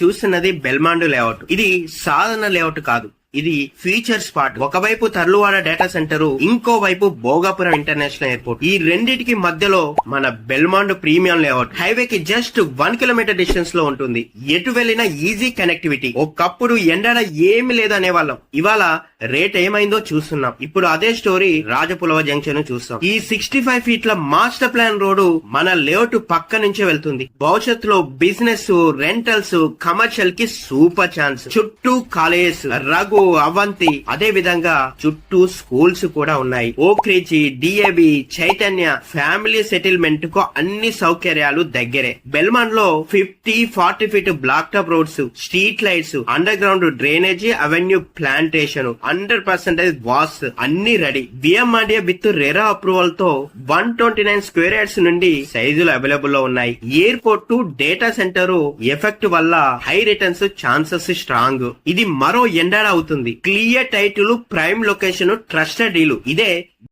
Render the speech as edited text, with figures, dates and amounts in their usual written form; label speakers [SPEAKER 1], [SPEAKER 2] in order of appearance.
[SPEAKER 1] చూస్తున్నది బెల్మాండు లేఅవుట్. ఇది సాధారణ లేఅవుట్ కాదు, ఇది ఫీచర్ స్పాట్. ఒకవైపు తర్లువాడ డేటా సెంటర్, ఇంకో వైపు భోగాపురం ఇంటర్నేషనల్ ఎయిర్పోర్ట్. ఈ రెండిటికి మధ్యలో మన బెల్మాండ్ ప్రీమియం లేఅవుట్. హైవే కి జస్ట్ 1 కిలోమీటర్ డిస్టెన్స్ లో ఉంటుంది. ఎటు వెళ్లినా ఈజీ కనెక్టివిటీ. ఒకప్పుడు ఎండడ ఏమి లేదనే వాళ్ళం, ఇవాళ రేట్ ఏమైందో చూస్తున్నాం. ఇప్పుడు అదే స్టోరీ రాజపులవ జంక్షన్ చూస్తాం. ఈ 65 ఫీట్ల మాస్టర్ ప్లాన్ రోడ్డు మన లేఅవుట్ పక్క నుంచే వెళ్తుంది. భవిష్యత్తులో బిజినెస్, రెంటల్స్, కమర్షియల్ కి సూపర్ ఛాన్స్. చుట్టూ కాలేజెస్, రఘు, అవంతి, అదే విధంగా చుట్టూ స్కూల్స్ కూడా ఉన్నాయి. Oakridge, DAV, Chaitanya, family settlement కు అన్ని సౌకర్యాలు దగ్గరే. బెల్మాండ్ లో 50-40 feet black top roads, street lights, underground drainage, avenue plantation, 100% వాస్ అన్ని రెడీ. బిఎంఆర్డీఏ విత్ రెరా అప్రూవల్ తో 129 స్క్వేర్ యార్డ్స్ నుండి సైజులు అవైలబుల్ లో ఉన్నాయి. Airport to data centre effect వల్ల హై రిటర్న్స్ ఛాన్సెస్ స్ట్రాంగ్. ఇది మరో ఎండాడ అవుతుంది. Clear title, prime location, trusted deal. ఇదే